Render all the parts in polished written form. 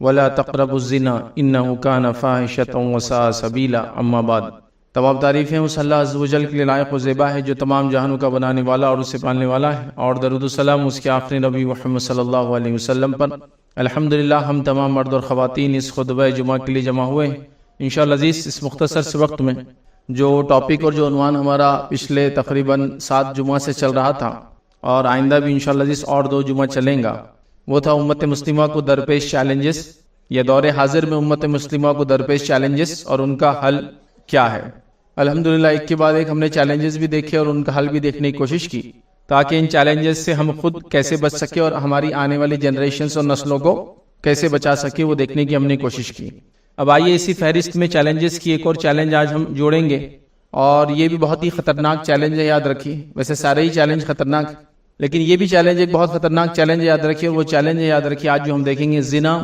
ولا تقربوا الزنا انه كان فاحشة وساء سبیلا اما بعد۔ تمام تعریفیں اس اللہ عز و جل کے لیے لائق و زیبا ہے جو تمام جہانوں کا بنانے والا اور اسے پالنے والا ہے، اور درود و سلام اس کے آخری نبی محمد صلی اللہ علیہ وسلم پر۔ الحمدللہ ہم تمام مرد اور خواتین اس خطبہ جمعہ کے لیے جمع ہوئے ہیں۔ انشاءاللہ عزیز اس مختصر سے وقت میں جو ٹاپک اور جو عنوان ہمارا پچھلے تقریباً 7 جمعہ سے چل رہا تھا اور آئندہ بھی انشاءاللہ عزیز اور 2 جمعہ چلیں گا، وہ تھا امت مسلمہ کو درپیش چیلنجز، یا دور حاضر میں امت مسلمہ کو درپیش چیلنجز اور ان کا حل کیا ہے۔ الحمدللہ ایک کے بعد ایک ہم نے چیلنجز بھی دیکھے اور ان کا حل بھی دیکھنے کی کوشش کی، تاکہ ان چیلنجز سے ہم خود کیسے بچ سکے اور ہماری آنے والی جنریشنز اور نسلوں کو کیسے بچا سکے وہ دیکھنے کی ہم نے کوشش کی۔ اب آئیے اسی فہرست میں چیلنجز کی ایک اور چیلنج آج ہم جوڑیں گے، اور یہ بھی بہت ہی خطرناک چیلنج ہے، یاد رکھیے۔ ویسے سارے ہی چیلنج خطرناک، لیکن یہ بھی چیلنج ایک بہت خطرناک چیلنج ہے، یاد رکھیے۔ اور وہ چیلنج ہے، یاد رکھیے، آج جو ہم دیکھیں گے زنا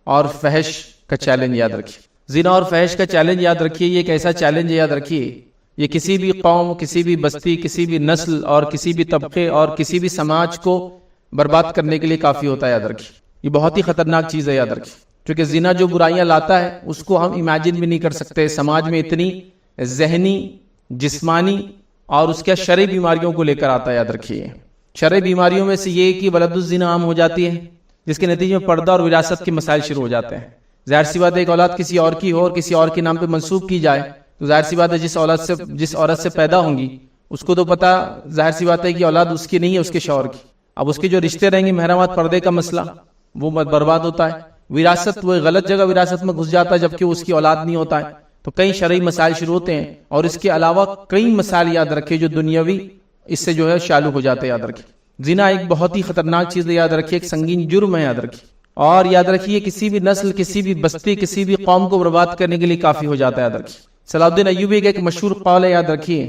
اور فحش کا چیلنج، یاد رکھیے۔ زنا اور فحش کا چیلنج یاد رکھیے، یہ ایک ایسا چیلنج ہے، یاد رکھیے، یہ کسی بھی قوم، کسی بھی بستی، کسی بھی نسل اور کسی بھی طبقے اور کسی بھی سماج کو برباد کرنے کے لیے کافی ہوتا ہے، یاد رکھیے۔ یہ بہت ہی خطرناک چیز ہے، یاد رکھیے، کیونکہ زنا جو برائیاں لاتا ہے اس کو ہم امیجن بھی نہیں کر سکتے۔ سماج میں اتنی ذہنی، جسمانی اور اس کے شرعی بیماریوں کو لے کر آتا ہے، یاد رکھیے۔ شرعی بیماریوں میں سے یہ کہ ولد الزنا عام ہو جاتی ہے، جس کے نتیجے میں پردہ اور وراثت کے مسائل شروع ہو جاتے ہیں۔ ظاہر سی بات ہے ایک اولاد کسی اور کی ہو اور کسی اور کے نام پہ منسوب کی جائے تو ظاہر سی بات ہے جس عورت سے پیدا ہوں گی اس کو تو پتا، ظاہر سی بات ہے کہ اولاد اس کی نہیں ہے، اس کے شوہر کی۔ اب اس کے جو رشتے رہیں گے، محرمات، پردے کا مسئلہ، وہ برباد ہوتا ہے۔ وراثت، وہ غلط جگہ وراثت میں گھس جاتا ہے جبکہ اس کی اولاد نہیں ہوتا ہے، تو کئی شرعی مسائل شروع ہوتے ہیں، اور اس کے علاوہ کئی مسائل یاد رکھیے جو دنیاوی اس سے جو ہے شالو ہو جاتے ہیں، یاد رکھیے۔ زنا ایک بہت ہی خطرناک چیز ہے، یاد رکھیے، ایک سنگین جرم ہے، یاد رکھیے، اور یاد رکھیے کسی بھی نسل، کسی بھی بستی، کسی بھی قوم کو برباد کرنے کے لیے کافی ہو جاتا ہے، یاد رکھیے۔ صلاح الدین ایوبی کا ایک مشہور قول ہے، یاد رکھیے،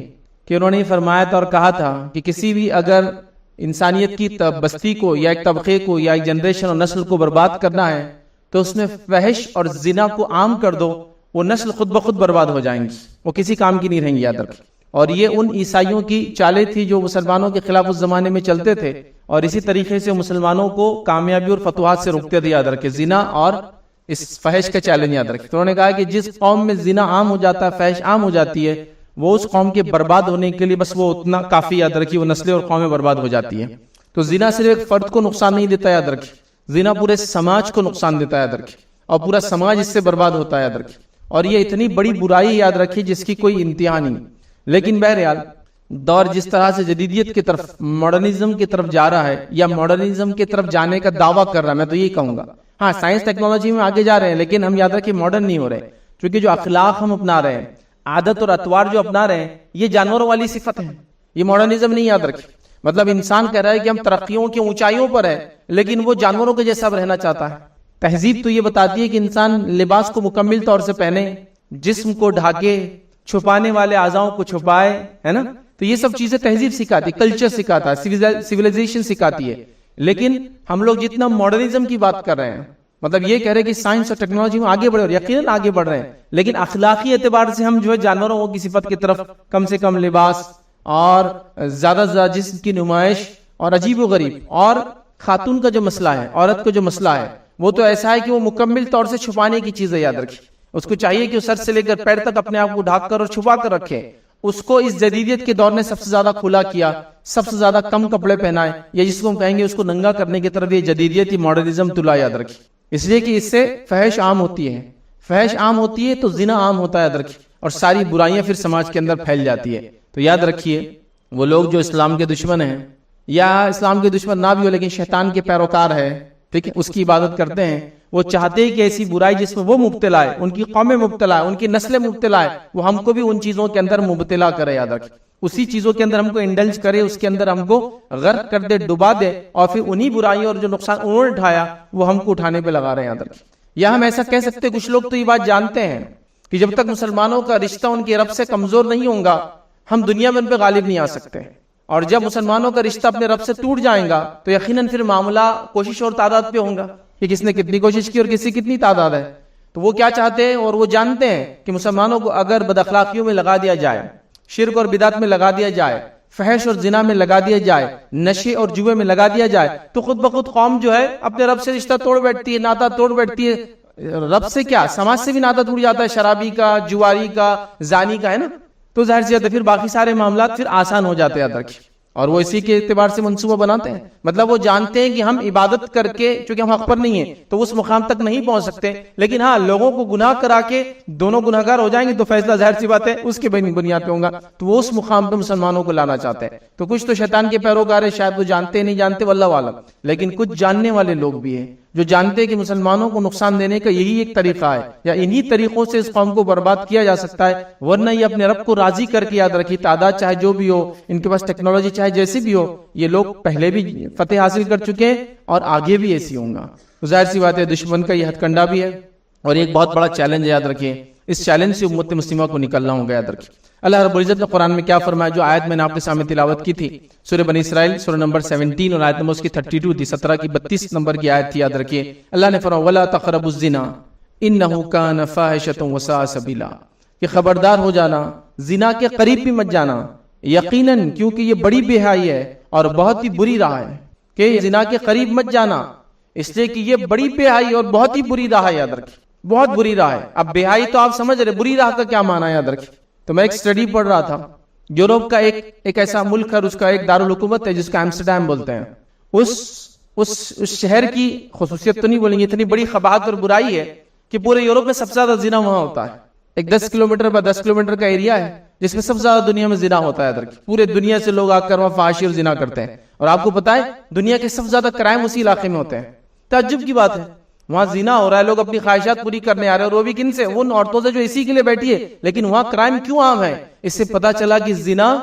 کہ انہوں نے فرمایا تھا اور کہا تھا کہ کسی بھی اگر انسانیت کی بستی کو یا ایک طبقے کو یا ایک جنریشن اور نسل کو برباد کرنا ہے تو اس میں فحش اور زنا کو عام کر دو، وہ نسل خود بخود برباد ہو جائیں گی، وہ کسی کام کی نہیں رہیں گی، یاد رکھیں۔ اور یہ ان عیسائیوں کی چالیں تھی جو مسلمانوں کے خلاف اس زمانے میں چلتے تھے، اور اسی طریقے سے مسلمانوں کو کامیابی اور فتوحات سے روکتے تھے، یاد رکھیں۔ زنا اور اس فحش کا چیلنج یاد رکھیں۔ تو انہوں نے کہا کہ جس قوم میں زنا عام ہو جاتا ہے، فحش عام ہو جاتی ہے، وہ اس قوم کے برباد ہونے کے لیے بس وہ اتنا کافی، یاد رکھیے، وہ نسلیں اور قومیں برباد ہو جاتی ہیں۔ تو زنا صرف ایک فرد کو نقصان نہیں دیتا، یاد رکھیں، زنا پورے سماج کو نقصان دیتا ہے، یاد رکھیں، اور پورا سماج اس سے برباد ہوتا ہے، یاد رکھیں۔ اور یہ اتنی بڑی برائی، یاد رکھیے، جس کی کوئی انتہا نہیں۔ لیکن بہرحال دور جس طرح سے جدیدیت کی طرف، ماڈرنزم کی طرف جا رہا ہے، یا ماڈرنزم کی طرف جانے کا دعویٰ کر رہا ہے، میں تو یہی کہوں گا، ہاں سائنس ٹیکنالوجی میں آگے جا رہے ہیں، لیکن ہم یاد رکھیں ماڈرن نہیں ہو رہے، کیونکہ جو اخلاق ہم اپنا رہے ہیں، عادت اور اطوار جو اپنا رہے ہیں، یہ جانوروں والی صفت ہے، یہ ماڈرنزم نہیں، یاد رکھیں۔ مطلب انسان کہہ رہا ہے کہ ہم ترقیوں کی اونچائیوں پر ہیں، لیکن وہ جانوروں کے جیسا رہنا چاہتا ہے۔ تہذیب تو یہ بتاتی ہے کہ انسان لباس کو مکمل طور سے پہنے، جسم کو ڈھانکے، چھپانے والے اعضاؤں کو چھپائے، ہے نا؟ تو یہ سب چیزیں تہذیب سکھاتی، کلچر سکھاتا ہے، سیویلائزیشن سکھاتی ہے۔ لیکن ہم لوگ جتنا ماڈرنزم کی بات کر رہے ہیں، مطلب یہ کہہ رہے ہیں کہ سائنس اور ٹیکنالوجی میں آگے بڑھ رہے ہیں، یقیناً آگے بڑھ رہے ہیں، لیکن اخلاقی اعتبار سے ہم جو ہے جانوروں کی صفت کی طرف کم سے کم لباس اور زیادہ سے زیادہ جسم کی نمائش اور عجیب و غریب، اور خاتون کا جو مسئلہ ہے، عورت کا جو مسئلہ ہے، وہ تو ایسا ہے کہ وہ مکمل طور سے چھپانے کی چیز ہے، یاد رکھیے۔ اس کو چاہیے کہ وہ سر سے لے کر پیر تک اپنے آپ کو ڈھانک کر اور چھپا کر رکھے۔ اس کو اس جدیدیت کے دور نے سب سے زیادہ کھلا کیا، سب سے زیادہ کم کپڑے پہنائے، یا جس کو ہم کہیں گے اس کو ننگا کرنے کی طرف یہ جدیدیت، یہ ماڈرنزم تلا، یاد رکھیے۔ اس لیے کہ اس سے فحش عام ہوتی ہے، فحش عام ہوتی ہے تو زنا عام ہوتا ہے، یاد رکھیے، اور ساری برائیاں پھر سماج کے اندر پھیل جاتی ہے۔ تو یاد رکھیے وہ لوگ جو اسلام کے دشمن ہیں، یا اسلام کے دشمن نہ بھی ہو لیکن شیطان کے پیروکار ہے، ٹھیک ہے، اس کی عبادت کرتے ہیں، وہ چاہتے ہیں کہ ایسی برائی جس میں وہ مبتلا ہے، ان کی قومیں مبتلا ہے، ان کی نسلیں مبتلا ہے، وہ ہم کو بھی ان چیزوں کے اندر مبتلا کرے، یاد رکھیں، اسی چیزوں کے اندر ہم کو انڈلج کرے، اس کے اندر ہم کو غرق کر دے، ڈبا دے، اور پھر انہی برائیوں اور جو نقصان انہوں نے اٹھایا وہ ہم کو اٹھانے پہ لگا رہے ہیں، یاد رکھیں۔ یا ہم ایسا کہہ سکتے، کچھ لوگ تو یہ بات جانتے ہیں کہ جب تک مسلمانوں کا رشتہ ان کے رب سے کمزور نہیں ہوگا، ہم دنیا میں ان پہ غالب نہیں آ سکتے، اور جب مسلمانوں کا رشتہ اپنے رب سے ٹوٹ جائیں گا تو یقیناً پھر معاملہ کوشش اور تعداد پہ ہوگا کہ کس نے کتنی کوشش کی اور کس کی کتنی تعداد ہے۔ تو وہ کیا چاہتے ہیں، اور وہ جانتے ہیں کہ مسلمانوں کو اگر بد اخلاقیوں میں لگا دیا جائے، شرک اور بدعت میں لگا دیا جائے، فحش اور زنا میں لگا دیا جائے، نشے اور جوئے میں لگا دیا جائے، تو خود بخود قوم جو ہے اپنے رب سے رشتہ توڑ بیٹھتی ہے، ناطہ توڑ بیٹھتی ہے۔ رب سے کیا، سماج سے بھی ناطہ ٹوٹ جاتا ہے، شرابی کا، جواری کا، زانی کا، ہے نا۔ تو ظاہر سی بات ہے پھر باقی سارے معاملات پھر آسان ہو جاتے ہیں یاد رکھیے، اور وہ اسی کے اعتبار سے منصوبہ بناتے ہیں۔ مطلب وہ جانتے ہیں کہ ہم عبادت کر کے، چونکہ ہم حق پر نہیں ہیں تو اس مقام تک نہیں پہنچ سکتے، لیکن ہاں لوگوں کو گناہ کرا کے دونوں گناہگار ہو جائیں گے تو فیصلہ ظاہر سی بات ہے اس کے بنیاد پہ ہوگا، تو وہ اس مقام پہ مسلمانوں کو لانا چاہتے ہیں۔ تو کچھ تو شیطان کے پیروکار ہیں، شاید وہ جانتے نہیں جانتے واللہ عالم، لیکن کچھ جاننے والے لوگ بھی ہیں جو جانتے ہیں کہ مسلمانوں کو نقصان دینے کا یہی ایک طریقہ ہے، یا انہی طریقوں سے اس قوم کو برباد کیا جا سکتا ہے، ورنہ یہ اپنے رب کو راضی کر کے، یاد رکھیے تعداد چاہے جو بھی ہو، ان کے پاس ٹیکنالوجی چاہے جیسی بھی ہو، یہ لوگ پہلے بھی فتح حاصل کر چکے ہیں اور آگے بھی ایسی ہوں گا۔ ظاہر سی بات ہے دشمن کا یہ ہتھ کنڈا بھی ہے اور ایک بہت بڑا چیلنج ہے، یاد رکھیے اس چیلنج سے امت مسلمہ کو نکلنا ہوگا۔ یاد رکھیے اللہ رب العزت نے قرآن میں کیا فرمایا، جو آیت میں نے آپ کے سامنے تلاوت کی تھی سورہ بنی اسرائیل سورہ نمبر 17 اور آیت نمبر اس کی 32 تھی، 17 کی 32 نمبر کی آیت تھی۔ یاد رکھیے اللہ نے فرمایا وَلَا تَقْرَبُوا الزِّنَا إِنَّهُ كَانَ فَاحِشَةً وَسَاءَ سَبِيلًا، کہ خبردار ہو جانا، زنا کے قریب بھی مت جانا، یقیناً کیونکہ یہ بڑی بے حیائی ہے اور بہت ہی بری راہ ہے، کہ زنا کے قریب مت جانا اس لیے کہ یہ بڑی بے حیائی اور بہت ہی بری راہ ہے۔ یاد رکھیے بہت بری راہ ہے۔ اب بے حیائی تو آپ سمجھ رہے، بری راہ کا کیا معنی ہے، یاد رکھیے۔ تو میں ایک سٹڈی پڑھ رہا تھا، یوروپ کا ایک ایسا ملک ہے، اس کا ایک دارالحکومت ہے جس کا ایمسٹرڈیم بولتے ہیں، اس شہر کی خصوصیت تو نہیں بولیں گے، اتنی بڑی قباحت اور برائی ہے کہ پورے یوروپ میں سب سے زیادہ زنا وہاں ہوتا ہے۔ ایک 10 کلومیٹر پر 10 کلومیٹر کا ایریا ہے جس میں سب سے زیادہ دنیا میں زنا ہوتا ہے۔ پورے دنیا سے لوگ آ کر وہاں فحاشی اور زنا کرتے ہیں، اور آپ کو پتا ہے دنیا کے سب سے زیادہ کرائم اسی علاقے میں ہوتے ہیں۔ تعجب کی بات ہے، وہاں زنا ہو رہا ہے، لوگ اپنی خواہشات پوری کرنے آ رہے ہیں، اور وہ بھی کن سے، ان عورتوں سے جو اسی کے لیے بیٹھی ہے، لیکن وہاں کرائم کیوں عام ہے؟ اس سے پتا چلا کہ زنا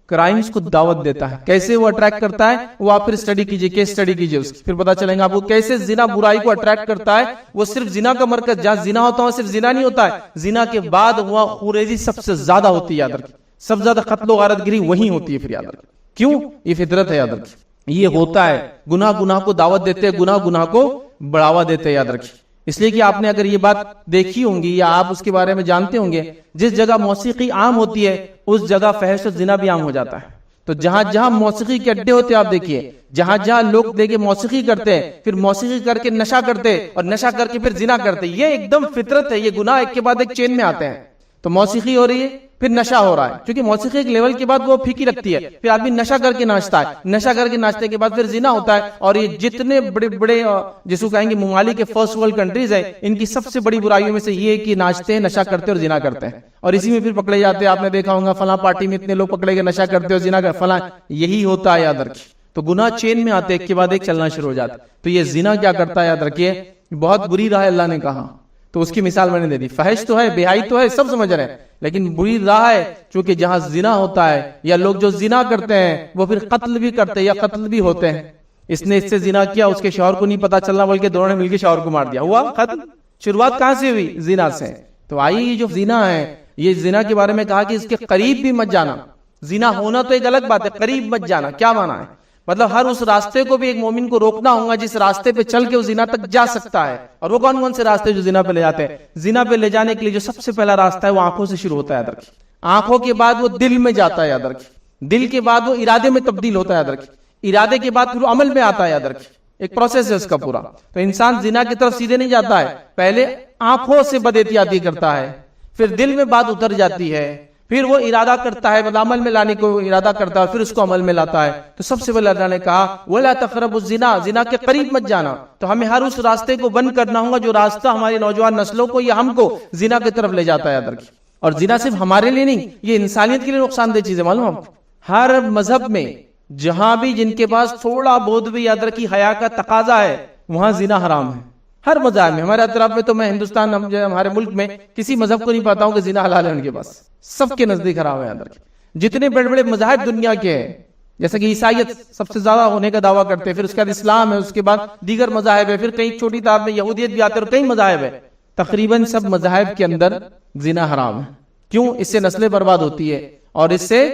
کرائمز کو دعوت دیتا ہے۔ کیسے وہ اٹریکٹ کرتا ہے، وہ آپ پھر اسٹڈی کیجئے، کیس اسٹڈی کیجئے اس کی، پھر پتا چلیں گا آپ کو کیسے زنا برائی کو اٹریکٹ کرتا ہے۔ وہ صرف زنا کا مرکز، جہاں زنا ہوتا ہے صرف زنا نہیں ہوتا ہے، زنا کے بعد وہاں خوریزی سب سے زیادہ ہوتی ہے۔ یاد رکھیے سب سے زیادہ قتل و غارت گری وہیں ہوتی ہے۔ پھر یاد رکھیے کیوں، یہ فطرت ہے۔ یاد رکھیے یہ ہوتا ہے، گناہ کو دعوت دیتے، گناہ کو بڑھاوا دیتے۔ یاد رکھیے اس لیے کہ آپ نے اگر یہ بات دیکھی ہوں گی یا آپ اس کے بارے میں جانتے ہوں گے، جس جگہ موسیقی عام ہوتی ہے اس جگہ فحش و زنا بھی عام ہو جاتا ہے۔ تو جہاں جہاں موسیقی کے اڈے ہوتے ہیں، آپ دیکھیے جہاں جہاں لوگ دیکھیں موسیقی کرتے ہیں، پھر موسیقی کر کے نشہ کرتے، اور نشہ کر کے پھر زنا کرتے، یہ ایک دم فطرت ہے۔ یہ گناہ ایک کے بعد ایک چین میں آتے ہیں۔ تو موسیقی ہو رہی ہے، پھر نشہ ہو رہا ہے، کیونکہ موسیقی ایک لیول کے بعد وہ پھیکی لگتی ہے، پھر آدمی نشہ کر کے ناچتا ہے، نشہ کر کے ناچنے کے بعد پھر زنا ہوتا ہے۔ اور یہ جتنے بڑے بڑے جس کو کہیں گے ممالک کے فرسٹ ورلڈ کنٹریز ہیں، ان کی سب سے بڑی برائیوں میں سے یہ ہے کہ ناچتے ہیں، نشہ کرتے اور زنا کرتے ہیں، اور اسی میں پھر پکڑے جاتے ہیں۔ آپ نے دیکھا ہوگا فلاں پارٹی میں اتنے لوگ پکڑے گئے نشہ کرتے اور زنا کرتے، فلاں یہی ہوتا ہے۔ یاد رکھیے تو گناہ چین میں آتے، ایک کے بعد ایک چلنا شروع ہو جاتا۔ تو یہ زنا کیا کرتا ہے، یاد رکھیے بہت بری راہ ہے، اللہ نے کہا۔ تو اس کی مثال میں نے دے دی، فحش تو ہے، بے حیائی تو ہے، سب سمجھ رہے ہیں، لیکن بری راہ ہے، چونکہ جہاں زنا ہوتا ہے یا لوگ جو زنا کرتے ہیں وہ پھر قتل بھی کرتے یا قتل بھی ہوتے ہیں۔ اس نے اس سے زنا کیا، اس کے شوہر کو نہیں پتا چلنا، بلکہ دونوں نے مل کے شوہر کو مار دیا، ہوا قتل۔ شروعات کہاں سے ہوئی؟ زنا سے۔ تو آئیے یہ جو زنا ہے، یہ زنا کے بارے میں کہا کہ اس کے قریب بھی مت جانا۔ زنا ہونا تو ایک الگ بات ہے، قریب مت جانا کیا معنی ہے؟ مطلب ہر اس راستے کو بھی ایک مومن کو روکنا ہوگا جس راستے پہ چل کے وہ زنا تک جا سکتا ہے۔ اور وہ کون کون سے راستے جو زنا پہ لے جاتے ہیں؟ زنا پہ لے جانے کے لیے جو سب سے پہلا راستہ ہے وہ آنکھوں سے شروع ہوتا ہے، یاد رکھیے۔ آنکھوں کے بعد وہ دل میں جاتا ہے، یاد رکھیے۔ دل کے بعد وہ ارادے میں تبدیل ہوتا ہے، یاد رکھیے۔ ارادے کے بعد پھر وہ عمل میں آتا ہے، یاد رکھیے۔ ایک پروسیس ہے اس کا پورا۔ تو انسان زنا کی طرف سیدھے نہیں جاتا ہے، پہلے آنکھوں سے بد احتیاطی کرتا ہے، پھر دل میں بات اتر جاتی ہے، پھر وہ ارادہ کرتا ہے، مطلب عمل میں لانے کو ارادہ کرتا ہے، پھر اس کو عمل میں لاتا ہے۔ تو سب سے پہلے اللہ نے کہا وَلَا تَقْرَبُوا الزِّنَا، زنا کے قریب مت جانا۔ تو ہمیں ہر اس راستے کو بند کرنا ہوگا جو راستہ ہماری نوجوان نسلوں کو یا ہم کو زنا کی طرف لے جاتا ہے، یاد رکھیے۔ اور زنا صرف ہمارے لیے نہیں، یہ انسانیت کے لیے نقصان دہ چیز ہے، معلوم آپ کو۔ ہر مذہب میں جہاں بھی جن کے پاس تھوڑا بہت بھی، یاد رکھیے، حیا کا تقاضا ہے، وہاں زنا حرام ہے۔ ہر مذہب میں، ہمارے اطراف میں تو میں ہندوستان، ہمارے ملک میں کسی مذہب کو نہیں پاتا ہوں کہ زنا حلال ہے ان کے پاس، سب کے نزدیک حرام ہے۔ یاد رکھیں جتنے بڑے بڑے مذاہب دنیا کے ہیں، جیسے کہ عیسائیت سب سے زیادہ ہونے کا دعویٰ کرتے ہیں، پھر اس کے بعد اسلام ہے، اس کے بعد دیگر مذاہب ہے، پھر کئی چھوٹی تعداد میں یہودیت بھی آتے ہیں اور کئی مذاہب ہے، تقریباً سب مذاہب کے اندر زنا حرام ہے۔ کیوں؟ اس سے نسلیں برباد ہوتی ہے، اور اس سے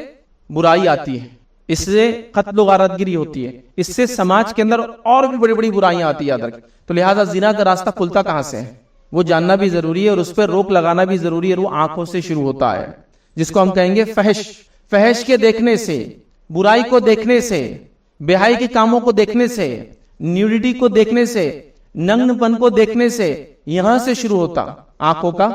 برائی آتی ہے، اس سے قتل و غارت گری ہوتی ہے، اس سے سماج کے اندر اور بھی بڑی بڑی برائیاں آتی ہے، یاد رکھیں۔ تو لہٰذا زنا کا راستہ کھلتا کہاں سے ہے وہ جاننا بھی ضروری ہے، اور اس پر روک لگانا بھی ضروری ہے۔ وہ آنکھوں سے شروع ہوتا ہے، جس کو ہم کہیں گے فحش۔ فحش کے دیکھنے سے، برائی کو دیکھنے سے، بے حیائی کے کاموں کو دیکھنے سے، نیوڈیٹی کو دیکھنے سے، ننگ پن کو دیکھنے سے یہاں سے شروع ہوتا آنکھوں کا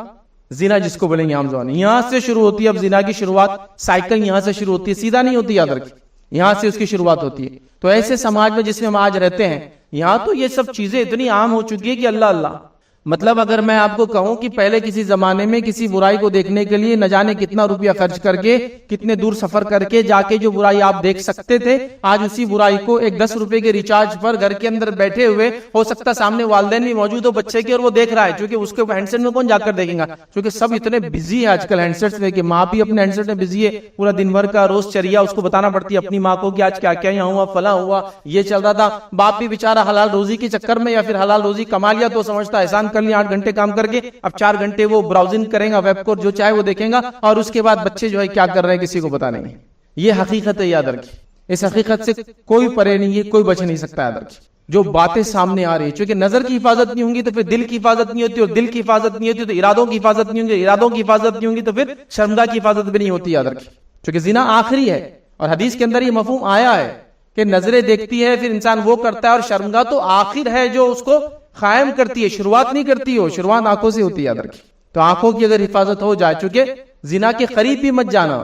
زنا، جس کو بولیں گے عام زبان، یہاں سے شروع ہوتی ہے. اب زنا کی شروعات سائیکل یہاں سے شروع ہوتی ہے، سیدھا نہیں ہوتی، یاد رکھیے، یہاں سے اس کی شروعات ہوتی ہے. تو ایسے سماج میں جس میں ہم آج رہتے ہیں، یہاں تو یہ سب چیزیں اتنی عام ہو چکی ہے کہ اللہ اللہ. مطلب اگر میں آپ کو کہوں کہ پہلے کسی زمانے میں کسی برائی کو دیکھنے کے لیے نہ جانے کتنا روپیہ خرچ کر کے، کتنے دور سفر کر کے جا کے جو برائی آپ دیکھ سکتے تھے، آج اسی برائی کو ایک 10 روپے کے ریچارج پر گھر کے اندر بیٹھے ہوئے، ہو سکتا سامنے والدین بھی موجود ہو بچے کے، اور وہ دیکھ رہا ہے. چونکہ اس کے ہینڈ سیٹ میں کون جا کر دیکھیں گا، کیونکہ سب اتنے بزی ہے آج کل ہینڈ سیٹس میں، کہ ماں بھی اپنے ہینڈ سیٹ میں بزی ہے، پورا دن بھر کا روز چریا اس کو بتانا پڑتی ہے اپنی ماں کو کہ آج کیا کیا یہاں ہوا، فلاں ہوا، یہ چل رہا تھا. باپ بھی بیچارہ حلال روزی کے چکر میں، یا پھر حلال روزی کما لیا تو سمجھتا احسان کر لیا، 8 گھنٹے کام کر کے اب 4 گھنٹے وہ براؤزنگ کرے گا، ویب کو جو چاہے وہ دیکھیں گا، اور اس کے بعد بچے جو ہے کیا کر رہے ہیں کسی کو پتا نہیں. یہ حقیقت ہے، یاد رکھیے. اس حقیقت سے کوئی پرے نہیں ہے، کوئی بچ نہیں سکتا. یاد رکھیے جو باتیں سامنے آ رہی ہے، چونکہ نظر کی حفاظت نہیں ہوں گی تو پھر دل کی حفاظت نہیں ہوتی، اور دل کی حفاظت نہیں ہوتی تو ارادوں کی حفاظت نہیں ہوں گی، ارادوں کی حفاظت نہیں ہوں گی تو پھر شرمگاہ کی حفاظت بھی نہیں ہوتی. یاد رکھیے چونکہ زنا آخری ہے، اور حدیث کے اندر یہ مفہوم آیا ہے کہ نظریں دیکھتی ہے، پھر انسان وہ کرتا ہے، اور شرمگاہ تو آخر ہے جو اس کو قائم کرتی ہے، شروعات نہیں کرتی ہو، شروعات آنکھوں سے ہوتی ہے. یاد رکھیے تو آنکھوں کی اگر حفاظت ہو جائے، چونکہ زنا کے قریب بھی مت جانا.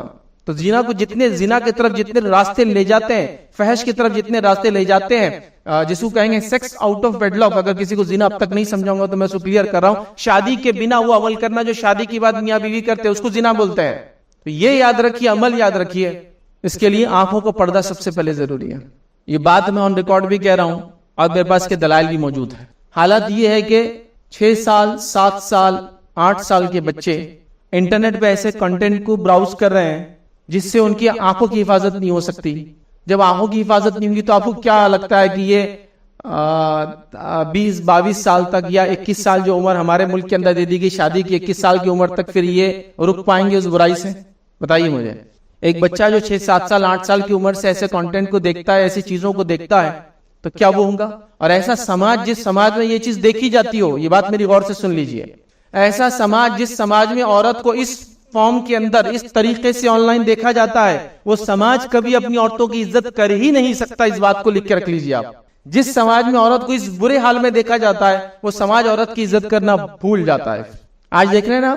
تو زنا کو جتنے زنا کی طرف جتنے راستے لے جاتے ہیں، فحش کی طرف جتنے راستے لے جاتے ہیں، جس کو کہیں گے سیکس آؤٹ آف ویڈلاک. اگر کسی کو زنا اب تک نہیں سمجھاؤں گا تو میں اس کو کلیئر کر رہا ہوں، شادی کے بنا وہ عمل کرنا جو شادی کے بعد میاں بیوی کرتے ہیں اس کو زنا بولتے ہیں. تو یہ یاد رکھیے، عمل یاد رکھیے. اس کے لیے آنکھوں کو پردہ سب سے پہلے ضروری ہے. یہ بات میں آن ریکارڈ بھی کہہ رہا ہوں، اور میرے پاس کے دلائل بھی موجود ہے. حالت یہ ہے کہ 6 سال 7 سال 8 سال کے بچے انٹرنیٹ پہ ایسے کنٹینٹ کو براؤز کر رہے ہیں جس سے ان کی آنکھوں کی حفاظت نہیں ہو سکتی. جب آنکھوں کی حفاظت نہیں ہوگی تو آپ کو کیا لگتا ہے کہ یہ 20-22 سال تک یا 21 سال جو عمر ہمارے ملک کے اندر دے دی گئی شادی کی، 21 سال کی عمر تک پھر یہ رک پائیں گے اس برائی سے؟ بتائیے مجھے. ایک بچہ جو 6-7 سال 8 سال کی عمر سے ایسے کنٹینٹ کو دیکھتا ہے، ایسی چیزوں کو دیکھتا ہے، تو کیا وہ ہوں گا؟ اور ایسا سماج جس سماج میں یہ چیز دیکھی جاتی ہو، یہ بات میری غور سے سن لیجئے، ایسا سماج جس سماج میں عورت کو اس فارم کے اندر اس طریقے سے آن لائن دیکھا جاتا ہے، وہ سماج کبھی اپنی عورتوں کی عزت کر ہی نہیں سکتا. اس بات کو لکھ کے رکھ لیجئے آپ. جس سماج میں عورت کو اس برے حال میں دیکھا جاتا ہے، وہ سماج عورت کی عزت کرنا بھول جاتا ہے. آج دیکھ رہے ہیں نا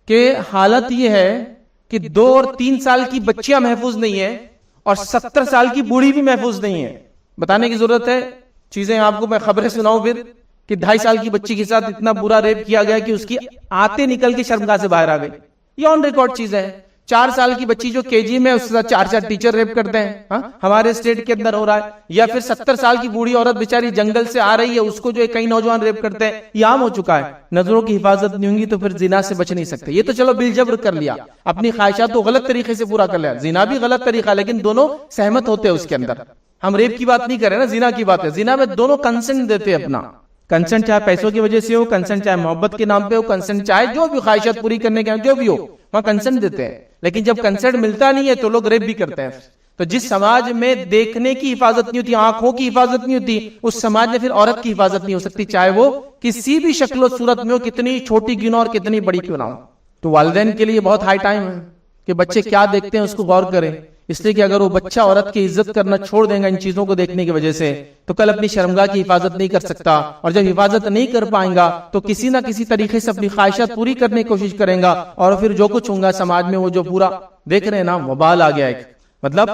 کہ حالت یہ ہے کہ 2 اور 3 سال کی بچیاں محفوظ نہیں ہیں، اور 70 سال کی بوڑھی بھی محفوظ نہیں ہے. بتانے کی ضرورت ہے چیزیں آپ کو، میں خبریں سناؤں پھر کہ 2.5 سال کی بچی کے ساتھ اتنا برا ریپ کیا گیا کہ اس کی آتے نکل کے شرمگاہ سے باہر آ گئی. یہ آن ریکارڈ چیز ہے. 4 سال کی بچی جو KG میں اس کے ساتھ 4 ٹیچر ریپ کرتے ہیں، ہمارے اسٹیٹ کے اندر ہو رہا ہے. یا پھر 70 سال کی بوڑھی عورت بیچاری جنگل سے آ رہی ہے، اس کو جو کئی نوجوان ریپ کرتے ہیں. یہ عام ہو چکا ہے. نظروں کی حفاظت نہیں ہوگی تو پھر زنا سے بچ نہیں سکتے. یہ تو چلو بالجبر کر لیا، اپنی خواہشات کو غلط طریقے سے پورا کر لیا. زنا بھی غلط طریقہ ہے، لیکن دونوں سہمت ہوتے ہیں اس کے اندر. ہم ریپ کی بات نہیں کر رہے نا، زنا کی بات ہے. زنا میں دونوں کنسنٹ دیتے ہیں اپنا. کنسنٹ چاہے پیسوں کی وجہ سے ہو، کنسنٹ چاہے محبت کے نام پہ ہو، کنسنٹ چاہے جو بھی خواہشات پوری کرنے کے جو بھی ہو، وہاں کنسنٹ دیتے ہیں. لیکن جب کنسنٹ ملتا نہیں ہے تو لوگ ریپ بھی کرتے ہیں. تو جس سماج میں دیکھنے کی حفاظت نہیں ہوتی، آنکھوں کی حفاظت نہیں ہوتی، اس سماج میں پھر عورت کی حفاظت نہیں ہو سکتی، چاہے وہ کسی بھی شکل و صورت میں ہو، کتنی چھوٹی کیوں نہ اور کتنی بڑی کیوں نہ ہو. تو والدین کے لیے بہت ہائی ٹائم ہے کہ بچے کیا دیکھتے ہیں اس کو غور کریں. اس لیے کہ اگر وہ بچہ عورت کی عزت کرنا چھوڑ دے گا ان چیزوں کو دیکھنے کی وجہ سے، تو کل اپنی شرمگاہ کی حفاظت نہیں کر سکتا. اور جب حفاظت نہیں کر پائیں گا تو کسی نہ کسی طریقے سے اپنی خواہشات پوری کرنے کی کوشش کریں گا، اور پھر جو کچھ ہوں گا سماج میں وہ جو پورا دیکھ رہے ہیں نا، وبال آ گیا. ایک مطلب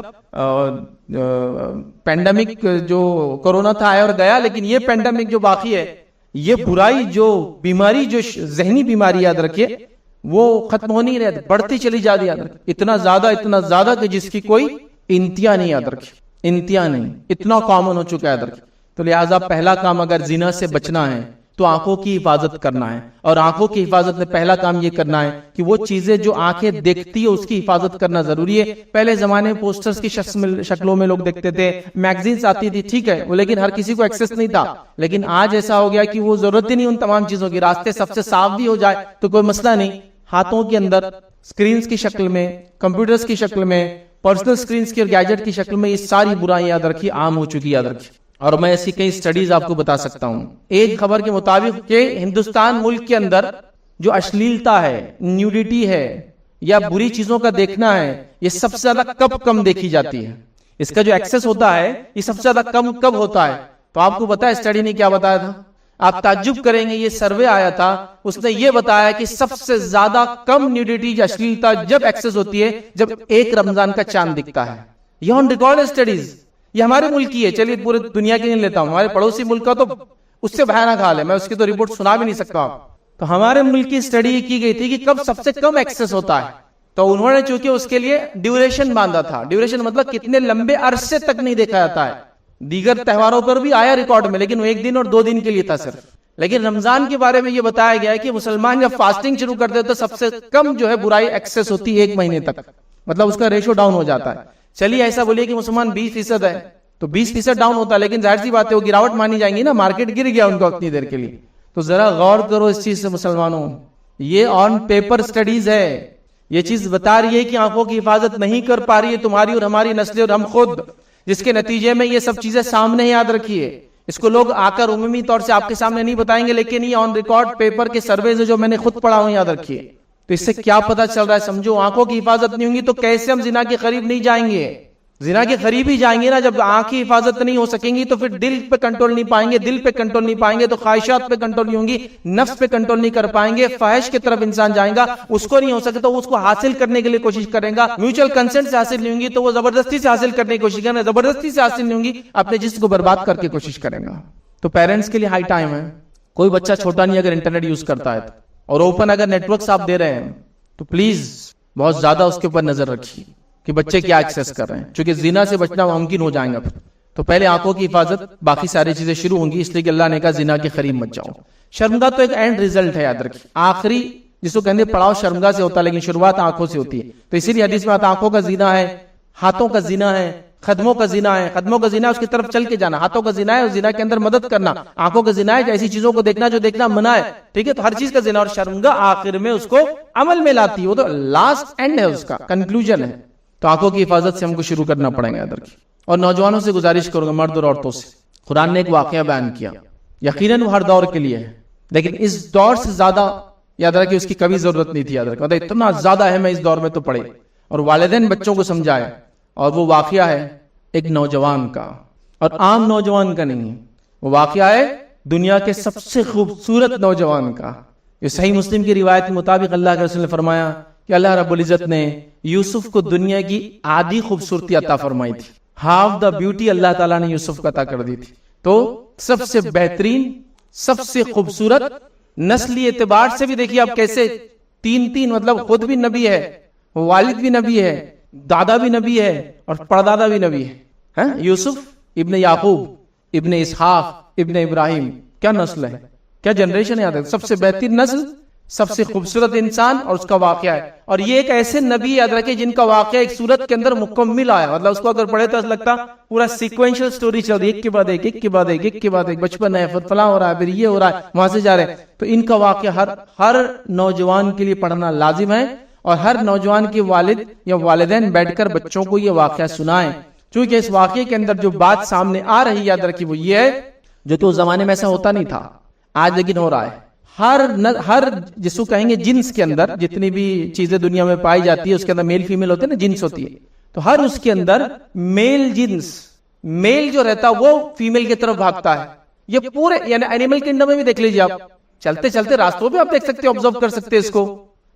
پینڈیمک جو کورونا تھا آیا اور گیا، لیکن یہ پینڈیمک جو باقی ہے، یہ برائی جو بیماری، جو ذہنی بیماری یاد رکھیے، وہ ختم ہو نہیں رہتی، بڑھتی چلی جا رہی. اتنا زیادہ کہ جس کی کوئی انتہا نہیں. یاد رکھیے انتہا نہیں، اتنا کامن ہو چکا ہے. یاد رکھیے. تو لہٰذا پہلا کام اگر زنا سے بچنا ہے تو آنکھوں کی حفاظت کرنا ہے. اور آنکھوں کی حفاظت میں پہلا کام یہ کرنا ہے کہ وہ چیزیں جو آنکھیں دیکھتی ہے اس کی حفاظت کرنا ضروری ہے. پہلے زمانے میں پوسٹرز کی شکلوں میں لوگ دیکھتے تھے، میگزینز آتی تھی، ٹھیک ہے، لیکن ہر کسی کو ایکسس نہیں تھا. لیکن آج ایسا ہو گیا کہ وہ ضرورت ہی نہیں ان تمام چیزوں کی. راستے سب سے صاف بھی ہو جائے تو کوئی مسئلہ نہیں. ہاتھوں کے اندر سکرینز کی شکل میں، کمپیوٹرز کی شکل میں، پرسنل سکرینز کی اور گیجٹ کی شکل میں یہ ساری برائیاں یاد رکھیے عام ہو چکی. یاد رکھیے. اور میں ایسی کئی سٹڈیز آپ کو بتا سکتا ہوں. ایک خبر کے مطابق کہ ہندوستان ملک کے اندر جو اشلیلتا ہے، نیوڈیٹی ہے یا بری چیزوں کا دیکھنا ہے، یہ سب سے زیادہ کب کم دیکھی جاتی ہے؟ اس کا جو ایکسس ہوتا ہے یہ سب سے زیادہ کم کب ہوتا ہے؟ تو آپ کو پتا ہے اسٹڈی نے کیا بتایا تھا؟ آپ تعجب کریں گے، یہ سروے آیا تھا، اس نے یہ بتایا کہ سب سے زیادہ کم نیوڈیٹی یا اشلیلتا جب ایکسس ہوتی ہے جب ایک رمضان کا چاند دکھتا ہے. یہ آن ریکارڈ اسٹڈیز، یہ ہمارے ملک کی ہے، چلیے پورے دنیا کی نہیں لیتا ہوں، ہمارے پڑوسی ملک کا تو اس سے بھیانک حال ہے، میں اس کی تو رپورٹ سنا بھی نہیں سکتا آپ. تو ہمارے ملک کی اسٹڈی کی گئی تھی کہ کب سب سے کم ایکسس ہوتا ہے، تو انہوں نے چونکہ اس کے لیے ڈیوریشن باندھا تھا. ڈیوریشن مطلب کتنے لمبے عرصے تک نہیں دیکھا جاتا ہے. دیگر تہواروں پر بھی آیا ریکارڈ میں، لیکن وہ 1 دن اور 2 دن کے لیے تھا صرف. لیکن رمضان کے بارے میں یہ بتایا گیا ہے کہ مسلمان جب فاسٹنگ شروع کرتے تو سب سے کم جو ہے برائی ایکسس ہوتی ہے 1 مہینے تک، مطلب اس کا ریشو ڈاؤن ہو جاتا ہے. چلیے ایسا بولیے کہ مسلمان 20% ہے تو 20% ڈاؤن ہوتا ہے، لیکن ظاہر سی بات ہے وہ گراوٹ مانی جائیں گی نا، مارکیٹ گر گیا ان کو اتنی دیر کے لیے. تو ذرا غور کرو اس چیز سے مسلمانوں، یہ آن پیپر سٹڈیز ہے، یہ چیز بتا رہی ہے کہ آنکھوں کی حفاظت نہیں کر پا رہی ہے تمہاری اور ہماری نسلیں اور ہم خود، جس کے نتیجے میں یہ سب چیزیں سامنے یاد رکھیے. اس کو لوگ آ کر عمومی طور سے آپ کے سامنے نہیں بتائیں گے، لیکن یہ آن ریکارڈ پیپر کے سرویز جو میں نے خود پڑھا ہوں، یاد رکھیے. تو اس سے کیا پتا چل رہا ہے؟ سمجھو آنکھوں کی حفاظت نہیں ہوگی تو کیسے ہم زنا کے قریب نہیں جائیں گے؟ زنا کے قریب ہی جائیں گے نا جب آنکھ کی حفاظت نہیں ہو سکیں گی، تو پھر دل پہ کنٹرول نہیں پائیں گے، دل پہ کنٹرول نہیں پائیں گے تو خواہشات پہ کنٹرول نہیں ہوں گی، نفس پہ کنٹرول نہیں کر پائیں گے، فحش کی طرف انسان جائیں گا، اس کو نہیں ہو سکتا تو اس کو حاصل کرنے کے لیے کوشش کرے گا. میوچل کنسنٹ سے حاصل نہیں ہوں گی تو وہ زبردستی سے حاصل کرنے کی کوشش کرے گا، زبردستی سے حاصل نہیں ہوں گی اپنے جسم کو برباد کر کے کوشش کرے گا. تو پیرنٹس کے لیے ہائی ٹائم ہے. کوئی بچہ چھوٹا نہیں اگر انٹرنیٹ یوز کرتا ہے اور اوپن اگر نیٹ ورکس آپ دے رہے ہیں تو پلیز بہت زیادہ اس کے اوپر نظر رکھیے کہ بچے کیا ایکسس کر رہے ہیں، چونکہ زنا سے بچنا ممکن ہو جائے گا. تو پہلے آنکھوں کی حفاظت، باقی ساری چیزیں شروع ہوں گی، اس لیے کہ اللہ نے کہا زنا کے قریب مت جاؤ. شرمگاہ تو ایک اینڈ ریزلٹ ہے، یاد رکھیے، آخری جس کو کہتے ہیں پڑاؤ شرمگاہ سے ہوتا ہے، لیکن شروعات آنکھوں سے ہوتی ہے. تو اسی لیے حدیث میں آتا آنکھوں کا زنا ہے، ہاتھوں کا زنا ہے، قدموں کا زنا ہے. قدموں کا زنا اس کی طرف چل کے جانا، ہاتھوں کا زنا ہے اور زنا کے اندر مدد کرنا، آنکھوں کا زنا ہے ایسی چیزوں کو دیکھنا جو دیکھنا منع ہے. ٹھیک ہے، تو ہر چیز کا زنا، اور شرمگاہ آخر میں اس کو عمل میں لاتی ہے، وہ تو لاسٹ اینڈ ہے، اس کا کنکلوژن ہے. تو آنکھوں کی حفاظت سے ہم کو شروع کرنا پڑے گا. ادھر کی اور نوجوانوں سے گزارش کروں گا، مرد اور عورتوں سے، قرآن نے ایک واقعہ بیان کیا، یقیناً وہ ہر دور کے لیے ہے، لیکن اس دور سے زیادہ یاد رکھیں اس کی کبھی ضرورت نہیں تھی. یاد رکھیں اتنا زیادہ اہم ہے اس دور میں تو پڑھے، اور والدین بچوں کو سمجھائے. اور وہ واقعہ ہے ایک نوجوان کا، اور عام نوجوان کا نہیں، وہ واقعہ ہے دنیا کے سب سے خوبصورت نوجوان کا. یہ صحیح مسلم کی روایت کے مطابق اللہ کے رسول نے فرمایا کہ اللہ رب العزت نے یوسف کو دنیا کی آدھی خوبصورتی عطا فرمائی تھی، ہاف دا بیوٹی اللہ تعالیٰ نے یوسف کو عطا کر دی تھی. تو سب سے بہترین، سب سے خوبصورت، نسلی اعتبار سے بھی دیکھیے آپ کیسے تین مطلب خود بھی نبی ہے، والد بھی نبی ہے، دادا بھی نبی ہے اور پردادا بھی نبی ہے. یوسف ابن یعقوب ابن اسحاق ابن ابراہیم، کیا نسل ہے، کیا جنریشن ہے، سب سے بہترین نسل، سب سے خوبصورت انسان، اور اس کا واقعہ ہے. اور یہ ایک ایسے نبی یاد رکھے جن کا واقعہ ایک سورت کے اندر مکمل آیا، مطلب اس کو اگر پڑھے تو ایسا لگتا پورا سیکوینشل سٹوری چل رہی ہے، ایک کے بعد ایک، ایک کے بعد ایک، ایک کے بعد ایک، بچپن ہے، فلاں ہو رہا ہے، پھر یہ ہو رہا ہے، وہاں سے جا رہے ہیں. تو ان کا واقعہ ہر نوجوان کے لیے پڑھنا لازم ہے، اور ہر نوجوان کے والد یا والدین بیٹھ کر بچوں کو یہ واقعہ سنائیں، چونکہ اس واقعے کے اندر جو بات سامنے آ رہی یاد رکھی وہ یہ ہے جو تو زمانے میں ایسا ہوتا نہیں تھا، آج لیکن ہو رہا ہے. ہر جس کو کہیں گے جنس کے اندر جتنی بھی چیزیں دنیا میں پائی جاتی ہے اس کے اندر میل فیمیل ہوتے ہیں نا، جنس ہوتی ہے، تو ہر اس کے اندر میل جنس، میل جو رہتا وہ فیمیل کی طرف بھاگتا ہے. یہ پورے یعنی اینیمل کنگڈم میں بھی دیکھ لیجیے آپ، چلتے چلتے راستوں پہ آپ دیکھ سکتے ہیں، آبزرو کر سکتے ہیں اس کو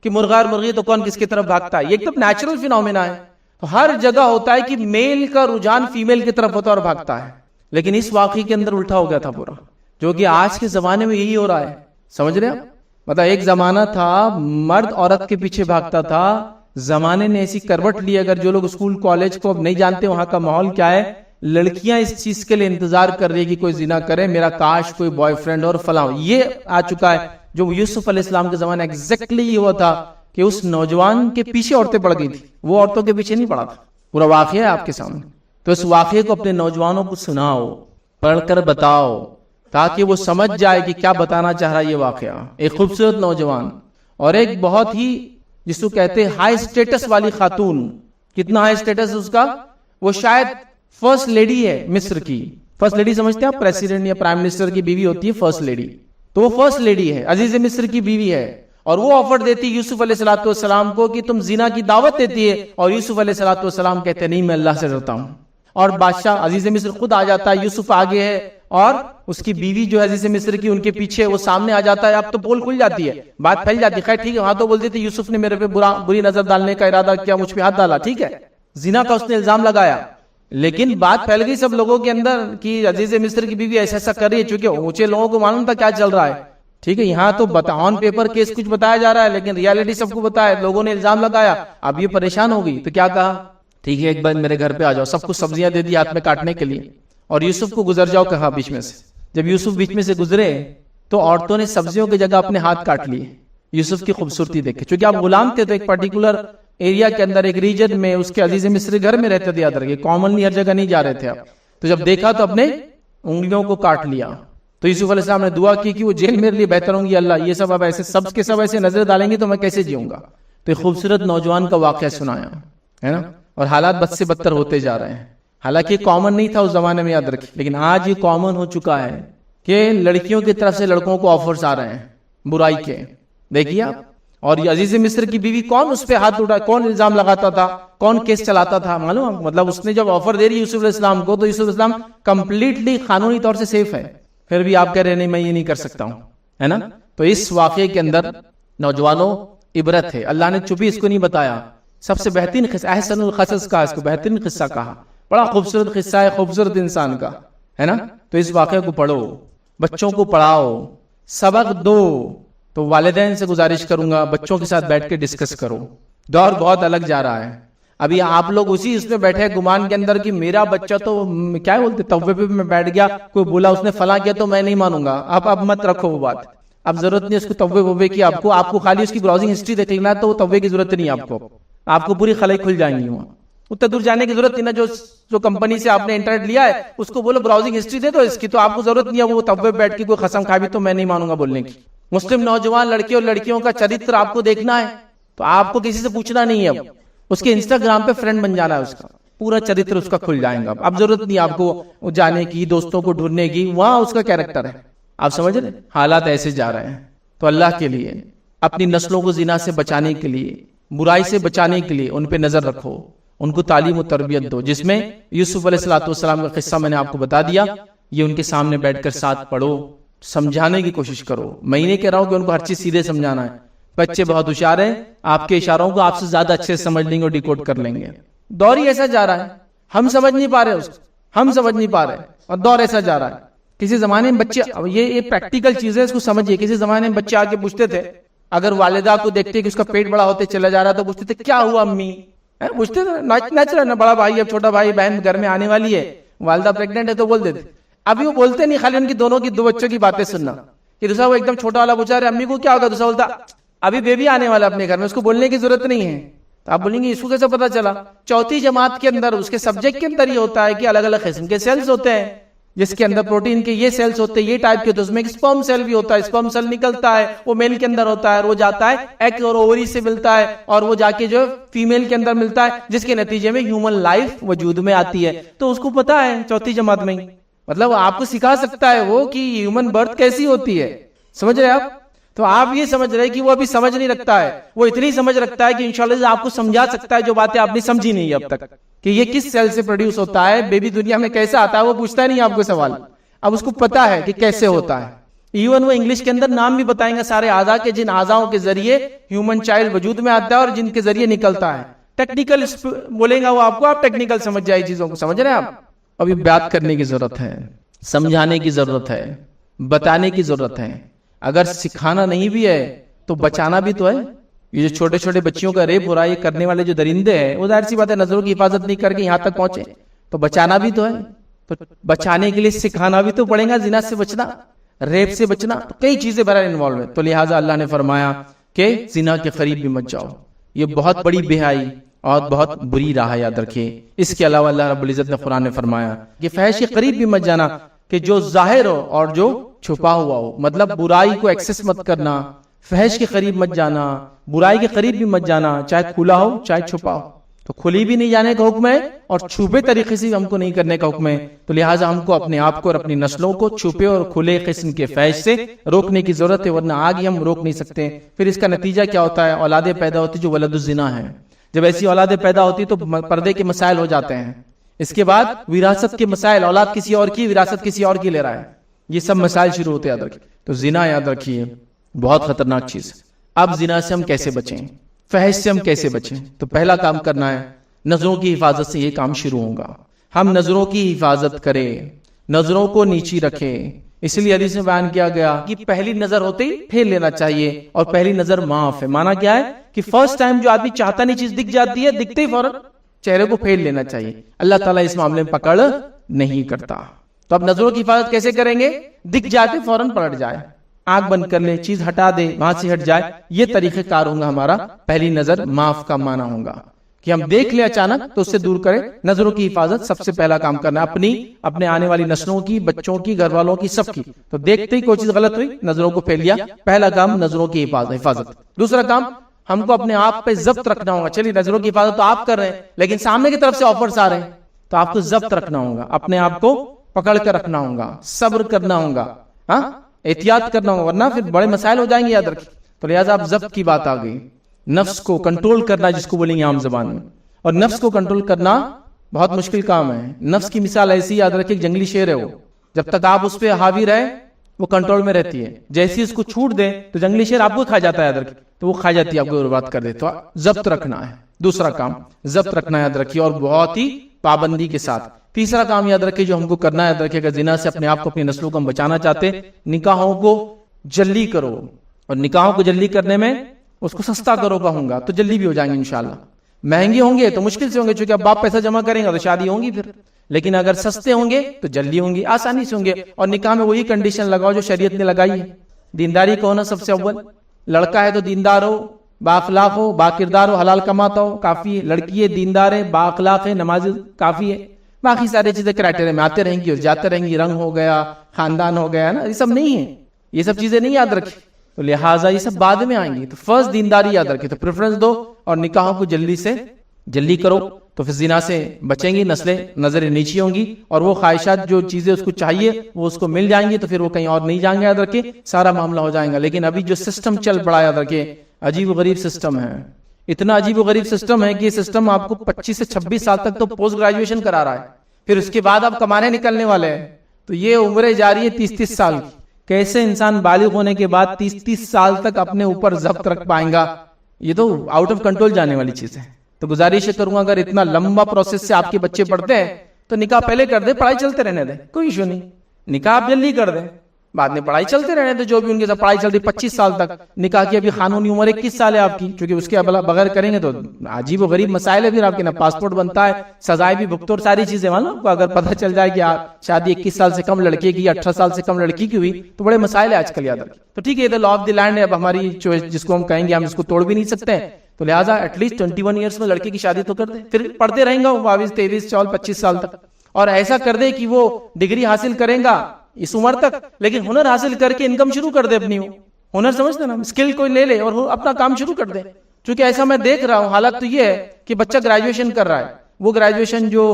کہ مرغا اور مرغی تو کون کس کی طرف بھاگتا ہے. یہ ایک تو نیچرل فینومینا ہے، تو ہر جگہ ہوتا ہے کہ میل کا رجحان فیمیل کی طرف ہوتا ہے اور بھاگتا ہے. لیکن اس واقعے کے اندر الٹا ہو گیا تھا پورا، جو کہ آج کے زمانے میں یہی ہو رہا ہے. سمجھ رہے ہیں؟ مطلب ایک زمانہ تھا مرد عورت کے پیچھے بھاگتا تھا، زمانے نے ایسی کروٹ لی، اگر جو لوگ اسکول کالج کو اب نہیں جانتے وہاں کا ماحول کیا ہے، لڑکیاں اس چیز کے لیے انتظار کر رہی ہے کہ کوئی زنا کرے، میرا کاش کوئی بوائے فرینڈ اور فلاں. یہ آ چکا ہے جو یوسف علیہ السلام کے زمانے ایگزیکٹلی یہ ہوا تھا کہ اس نوجوان کے پیچھے عورتیں پڑ گئی تھی، وہ عورتوں کے پیچھے نہیں پڑا تھا. پورا واقعہ ہے آپ کے سامنے. تو اس واقعے کو اپنے نوجوانوں کو سناؤ، پڑھ کر بتاؤ، تاکہ وہ سمجھ جائے کہ کیا بتانا چاہ رہا ہے یہ واقعہ. ایک خوبصورت نوجوان اور ایک بہت ہی جس کو کہتے ہیں ہائی سٹیٹس والی خاتون. کتنا ہائی سٹیٹس اس کا، وہ شاید فرسٹ لیڈی ہے مصر کی. فرسٹ لیڈی سمجھتے ہیں آپ، پریزیڈنٹ یا پرائم منسٹر کی بیوی ہوتی ہے فرسٹ لیڈی، تو وہ فرسٹ لیڈی ہے، عزیز مصر کی بیوی ہے. اور وہ آفر دیتی یوسف علیہ السلام کو کہ تم زنا کی دعوت دیتی ہے، اور یوسف علیہ السلام کہتے ہیں نہیں میں اللہ سے ڈرتا ہوں. اور بادشاہ عزیز مصر خود آ جاتا ہے، یوسف آگے ہے اور اس کی بیوی جو ہے عزیز مصر کی ان کے پیچھے، وہ سامنے آ جاتا ہے. اب تو پول کھل جاتی ہے، بات پھیل جاتی ہے. خیر ٹھیک ہے، وہاں تو بولتے تھے یوسف نے میرے پہ بری نظر ڈالنے کا ارادہ کیا، مجھ پہ ہاتھ ڈالا، ٹھیک ہے، زنا کا اس نے الزام لگایا. لیکن بات پھیل گئی سب لوگوں کے اندر کہ عزیز مصر کی بیوی ایسا ایسا کر رہی ہے، چونکہ اونچے لوگوں کو معلوم تھا کیا چل رہا ہے. ٹھیک ہے، یہاں تو آن پیپر کیس کچھ بتایا جا رہا ہے، لیکن ریالٹی سب کو بتایا. لوگوں نے الزام لگایا، اب یہ پریشان ہو گئی تو کیا کہا، ٹھیک ہے ایک بار میرے گھر پہ آ جاؤ. سب کو سبزیاں دے دی ہاتھ میں کاٹنے کے لیے، اور یوسف کو گزر جاؤ کہا بیچ میں سے. جب یوسف بیچ میں سے گزرے تو عورتوں نے سبزیوں کی جگہ اپنے ہاتھ کاٹ لیے یوسف کی خوبصورتی دیکھے. چونکہ آپ غلام تھے تو ایک پرٹیکولر ایریا کے اندر، ایک ریجن میں اس کے عزیز مصر گھر میں رہتے تھے، یاد رکھیے کامنلی ہر جگہ نہیں جا رہے تھے آپ. تو جب دیکھا تو اپنے انگلیوں کو کاٹ لیا. تو یوسف علیہ السلام نے دعا کی کہ وہ جیل میرے لیے بہتر ہوں گی، اللہ یہ سب اب ایسے سب کے سب ایسے نظر ڈالیں گے تو میں کیسے جیوں گا. تو ایک خوبصورت نوجوان کا واقعہ سنایا ہے نا. اور حالات بد سے بدتر ہوتے جا رہے ہیں. حالانکہ کامن نہیں تھا اس زمانے میں، یاد رکھیے، لیکن آج یہ کامن ہو چکا ہے کہ لڑکیوں کی طرف سے لڑکوں کو آفرز آ رہے ہیں برائی کے. دیکھیے آپ، اور یہ عزیز مصر کی بیوی کون اس پہ ہاتھ اٹھا، کون الزام لگاتا تھا، کون کیس چلاتا تھا معلوم. مطلب اس نے جب آفر دے رہی یوسف علیہ السلام کو، تو یوسف علیہ السلام کمپلیٹلی قانونی طور سے سیف ہے، پھر بھی آپ کہہ رہے نہیں میں یہ نہیں کر سکتا ہوں، ہے نا. تو اس واقعے کے اندر نوجوانوں عبرت ہے. اللہ نے چپی اس کو نہیں بتایا. سب سے بہترین قصہ، احسن القصص کا اس کو بہترین قصہ کہا. بڑا خوبصورت قصہ ہے، خوبصورت انسان کا، ہے نا. تو اس واقعے کو پڑھو، بچوں کو پڑھاؤ، سبق دو. تو والدین سے گزارش کروں گا بچوں کے ساتھ بیٹھ کے ڈسکس کرو. دور بہت الگ جا رہا ہے. ابھی آپ لوگ اسی اس میں بیٹھے گمان کے اندر کہ میرا بچہ تو کیا بولتے توے پہ میں بیٹھ گیا، کوئی بولا اس نے فلاں کیا تو میں نہیں مانوں گا. اب مت رکھو وہ بات. اب ضرورت نہیں اس کو توے ووے کی. آپ کو خالی اس کی براؤزنگ ہسٹری دیکھ لینا، تو وہ توے کی ضرورت نہیں. آپ کو پوری خلائی کھل جائیں گی. وہاں اتنا دور جانے کی ضرورت نہیں. نا جو کمپنی سے آپ نے انٹرنیٹ لیا ہے اس کو بولو براؤزنگ ہسٹری دے دو اس کی، تو آپ کو ضرورت نہیں ہے وہ توے پہ بیٹھ کے کوئی قسم کھا بھی تو میں نہیں مانوں گا بولنے کی. مسلم نوجوان لڑکے اور لڑکیوں کا چرتر آپ کو دیکھنا ہے تو آپ کو کسی سے پوچھنا نہیں ہے. اس کے انسٹاگرام پہ فرینڈ بن جانا ہے، اس کا پورا چرتر اس کا کھل جائے گا. اب ضرورت نہیں آپ کو جانے کی، دوستوں کو ڈھونڈنے کی، وہاں اس کا کیریکٹر ہے. آپ سمجھ رہے حالات ایسے جا رہے ہیں. تو اللہ کے لیے اپنی نسلوں کو زنا سے بچانے کے لیے، برائی سے بچانے کے لیے ان پہ نظر رکھو، ان کو تعلیم و تربیت دو. جس میں یوسف علیہ السلام کا قصہ میں نے آپ کو بتا دیا، یہ ان کے سامنے بیٹھ کر ساتھ پڑھو، سمجھانے کی کوشش کرو. میں نہیں کہہ رہا ہوں کہ ان کو ہر چیز سیدھے سمجھانا ہے. بچے بہت ہوشیار ہیں، آپ کے اشاروں کو آپ سے زیادہ اچھے سے سمجھ لیں گے اور ڈیکوڈ کر لیں گے. دور ہی ایسا جا رہا ہے، ہم سمجھ نہیں پا رہے اس کو، ہم سمجھ نہیں پا رہے، اور دور ایسا جا رہا ہے. کسی زمانے میں بچے، یہ پریکٹیکل چیز ہے، اس کو سمجھیے. کسی زمانے میں بچے آ کے پوچھتے تھے، اگر والدہ کو دیکھتے کہ اس کا پیٹ بڑا ہوتے چلا جا رہا تو پوچھتے تھے کیا ہوا امی، پوچھتے تھے نیچرل نا، بڑا بھائی اب چھوٹا بھائی بہن گھر میں آنے والی ہے، والدہ پریگننٹ ہے تو بول دیتے. ابھی وہ بولتے نہیں، خالی ان کی دونوں کی دو بچوں کی باتیں سننا. کہ دوسرا وہ ایک دم چھوٹا والا پوچھا رہے امی کو کیا ہوگا، دوسرا بولتا ابھی بیبی آنے والا اپنے گھر میں، اس کو بولنے کی ضرورت نہیں ہے. تو آپ بولیں گے اس کو کیسے پتا چلا؟ چوتھی جماعت کے اندر اس کے سبجیکٹ کے اندر یہ ہوتا ہے کہ الگ الگ قسم کے سیلز ہوتے ہیں، جس کے اندر پروٹین کے یہ سیلز ہوتے ہیں، یہ ٹائپ کے. تو اس میں ایک سپرم سیل بھی ہوتا ہے، سپرم سیل نکلتا ہے، وہ میل کے اندر ہوتا ہے، اور وہ جاتا ہے ایگ اور اووری سے ملتا ہے، اور وہ جا کے جو فیمیل کے اندر ملتا ہے، جس کے نتیجے میں ہیومن لائف وجود میں آتی ہے. تو اس کو پتا ہے چوتھی جماعت میں، مطلب آپ کو سکھا سکتا ہے وہ کہ ہیومن برتھ کیسی ہوتی ہے. سمجھ رہے آپ؟ تو آپ یہ سمجھ رہے کہ وہ ابھی سمجھ نہیں رکھتا ہے، وہ اتنی سمجھ رکھتا ہے کہ انشاءاللہ آپ کو سمجھا سکتا ہے جو باتیں آپ نے سمجھی نہیں اب تک، کہ یہ کس سیل سے پروڈیوس ہوتا ہے، بیبی دنیا میں کیسے آتا ہے. وہ پوچھتا نہیں آپ کو سوال، اب اس کو پتا ہے کہ کیسے ہوتا ہے. ایون وہ انگلش کے اندر نام بھی بتائیں گے سارے اعضاء کے، جن اعضاؤں کے ذریعے ہیومن چائلڈ وجود میں آتا ہے اور جن کے ذریعے نکلتا ہے. ٹیکنیکل بولیں گا وہ آپ کو، آپ ٹیکنیکل سمجھ جائے چیزوں کو. سمجھ رہے ہیں آپ؟ ابھی بات کرنے کی ضرورت ہے، سمجھانے کی ضرورت ہے، بتانے کی ضرورت ہے. اگر سکھانا نہیں بھی ہے تو بچانا بھی تو ہے. یہ جو چھوٹے چھوٹے بچیوں کا ریپ ہو رہا ہے، یہ کرنے والے جو درندے ہیں وہ ظاہر سی بات ہے نظروں کی حفاظت نہیں کر کے یہاں تک پہنچے، تو بچانا بھی تو ہے. تو بچانے کے لیے سکھانا بھی تو پڑے گا، زنا سے بچنا، ریپ سے بچنا، تو کئی چیزیں بہرحال انوالو ہے. تو لہٰذا اللہ نے فرمایا کہ زنا کے قریب بھی مت جاؤ. یہ بہت بڑی بے حیائی اور بہت بری راہ ہے، یاد رکھیں. اس کے علاوہ اللہ رب العزت نے قرآن میں فرمایا کہ فحش کے قریب بھی مت جانا، کہ جو ظاہر ہو اور جو چھپا ہوا ہو. مطلب برائی کو ایکسس مت کرنا، فحش کے قریب مت جانا، برائی کے قریب بھی مت جانا، چاہے کھلا ہو چاہے چھپا ہو. تو کھلی بھی نہیں جانے کا حکم ہے اور چھپے طریقے سے ہم کو نہیں کرنے کا حکم ہے. تو لہٰذا ہم کو اپنے آپ کو اور اپنی نسلوں کو چھپے اور کھلے قسم کے فحش سے روکنے کی ضرورت ہے، ورنہ آگے ہم روک نہیں سکتے. پھر اس کا نتیجہ کیا ہوتا ہے؟ اولادیں پیدا ہوتی جو ولد الزنا ہے. جب ایسی اولادیں پیدا ہوتی تو پردے کے مسائل ہو جاتے ہیں. اس کے بعد وراثت کے مسائل، اولاد کسی اور کی، وراثت کسی اور کی لے رہا ہے، یہ سب مسائل شروع ہوتے ہیں، یاد رکھیے۔ تو زنا یاد رکھیے بہت خطرناک چیز ہے۔ اب زنا سے ہم کیسے بچیں، فحش سے ہم کیسے بچیں؟ تو پہلا کام کرنا ہے نظروں کی حفاظت سے، یہ کام شروع ہوگا۔ ہم نظروں کی حفاظت کریں، نظروں کو نیچی رکھیں۔ اس لیے حدیث میں بیان کیا گیا کہ پہلی نظر ہوتے ہی پھیر لینا چاہیے، اور پہلی نظر معاف ہے۔ مانا کیا ہے کہ فرسٹ ٹائم جو آدمی چاہتا نہیں چیز دکھ جاتی ہے، دکھتے ہی فوراً چہرے کو پھیر لینا چاہیے۔ اللہ تعالیٰ اس معاملے میں پکڑ نہیں کرتا۔ تو اب نظروں کی حفاظت کیسے کریں گے؟ دکھ جاتے فوراً پلٹ جائے، آنکھ بند کر لے، چیز ہٹا دے، وہاں سے ہٹ جائے، یہ طریقہ کار ہوگا ہمارا۔ پہلی نظر معاف کا معنی ہوگا کہ ہم دیکھ لیں اچانک تو اس سے دور کریں۔ نظروں کی حفاظت سب سے پہلا کام کرنا ہے، اپنے آنے والی نسلوں کی، بچوں کی، گھر والوں کی، سب کی۔ تو دیکھتے ہی کوئی چیز غلط ہوئی، نظروں کو پھیر لیا، پہلا کام نظروں کی حفاظت۔ دوسرا کام ہم کو اپنے آپ پہ ضبط رکھنا ہوگا۔ چلیے نظروں کی حفاظت تو آپ کر رہے ہیں، لیکن سامنے کی طرف سے آفرز آ رہے ہیں، تو آپ کو ضبط رکھنا ہوگا، اپنے آپ کو پکڑ کر رکھنا ہوگا، صبر کرنا ہوگا، احتیاط کرنا ہوگا، ورنہ پھر بڑے مسائل ہو جائیں گے، یاد رکھیے۔ تو لہٰذا اب ضبط کی بات آ گئی، نفس کو کنٹرول کرنا جس کو بولیں گے عام زبان میں۔ اور نفس کو کنٹرول کرنا بہت مشکل کام ہے۔ نفس کی مثال ایسی یاد رکھیں، جنگلی شیر ہے وہ، جب تک آپ اس پہ حاوی رہے وہ کنٹرول میں رہتی ہے، جیسی اس کو چھوٹ دے تو جنگلی شیر آپ کو کھا جاتا ہے، یاد رکھیں، تو وہ کھا جاتی ہے، آپ کو برباد کر دے۔ تو ضبط رکھنا ہے، دوسرا کام ضبط رکھنا یاد رکھیے، اور بہت ہی پابندی کے ساتھ۔ تیسرا کام یاد رکھیے جو ہم کو کرنا ہے، یاد رکھیے، اگر زنا سے اپنے آپ کو، اپنی نسلوں کو ہم بچانا چاہتے، نکاحوں کو جلدی کرو، اور نکاحوں کو جلدی کرنے میں اس کو سستا کرو کہوں گا تو جلدی بھی ہو جائیں گے انشاءاللہ۔ مہنگے ہوں گے تو مشکل سے ہوں گے، چونکہ اب باپ پیسہ جمع کریں گا تو شادی ہوں گی پھر، لیکن اگر سستے ہوں گے تو جلدی ہوں گی، آسانی سے ہوں گے۔ اور نکاح میں وہی کنڈیشن لگاؤ جو شریعت نے لگائی ہے، دینداری کو ہونا سب سے اول۔ لڑکا ہے تو دیندار ہو، با اخلاق ہو، با کردار ہو، حلال کماتا ہو، کافی ہے۔ لڑکی ہے دیندار ہے، با اخلاق ہے، نماز کافی ہے۔ باقی ساری چیزیں کرائٹیریا میں آتے رہیں گی اور جاتے رہیں گی، رنگ ہو گیا، خاندان ہو گیا نا، یہ سب نہیں ہے، یہ سب چیزیں نہیں یاد رکھی، تو لہٰذا یہ سب بعد میں آئیں گی۔ تو فرسٹ دینداری یاد رکھے، تو پریفرنس دو، اور نکاحوں کو جلدی کرو، تو پھر زنا سے بچیں گی، نسلیں نظر نیچی ہوں گی، اور وہ خواہشات جو چیزیں اس کو چاہیے وہ اس کو مل جائیں گی، تو پھر وہ کہیں اور نہیں جائیں گے، یاد رکھے، سارا معاملہ ہو جائے گا۔ لیکن ابھی جو سسٹم چل پڑا ہے، یاد رکھے، عجیب و غریب سسٹم ہے، اتنا عجیب و غریب سسٹم ہے کہ یہ سسٹم آپ کو 25 سے 26 سال تک تو پوسٹ گریجویشن کرا رہا ہے، پھر اس کے بعد آپ کمانے نکلنے والے ہیں، تو یہ عمریں جاری ہے 30-30 سال کی۔ کیسے انسان بالغ ہونے کے بعد 30-30 سال تک اپنے اوپر ضبط رکھ پائیں گا؟ یہ تو آؤٹ آف کنٹرول جانے والی چیز ہے۔ تو گزارش کروں گا، اگر اتنا لمبا پروسیس سے آپ کے بچے پڑھتے ہیں تو نکاح پہلے کر دیں، پڑھائی چلتے رہنے دیں، کوئی ایشو نہیں، نکاح آپ جلدی کر دیں، بعد میں پڑھائی چلتے رہنے دیں، جو بھی ان کے ساتھ پڑھائی چلتی 25 سال تک۔ نکاح کی ابھی قانونی عمر 21 سال ہے آپ کی، کیونکہ اس کے بغیر کریں گے تو عجیب و غریب مسائل ہے، پھر آپ کے نہ پاسپورٹ بنتا ہے، سزائیں بھی بھگتو، اور ساری چیزیں معلوم کو اگر پتہ چل جائے کہ شادی 21 سال سے کم لڑکے کی، 18 سال سے کم لڑکی کی ہوئی تو بڑے مسائل ہے آج کل، یاد رکھیں۔ تو ٹھیک ہے، یہ لا آف دی لینڈ ہے، اب ہماری چوائس جس کو ہم کہیں گے ہم اس کو توڑ بھی نہیں سکتے، تو لہٰذا ایٹ لیسٹ 21 ایئرس میں لڑکے کی شادی تو کر دیں، پھر پڑھتے رہیں گا وہ 22, 23, 24, 25 سال تک، اور ایسا کر دے کہ وہ ڈگری حاصل کریں گا اس عمر تک، لیکن ہنر حاصل کر کے انکم شروع کر دے اپنی، ہنر سمجھتے نا، اسکل کوئی لے لے اور اپنا کام شروع کر دے۔ چونکہ ایسا میں دیکھ رہا ہوں، حالت تو یہ ہے کہ بچہ گریجویشن کر رہا ہے، وہ گریجویشن جو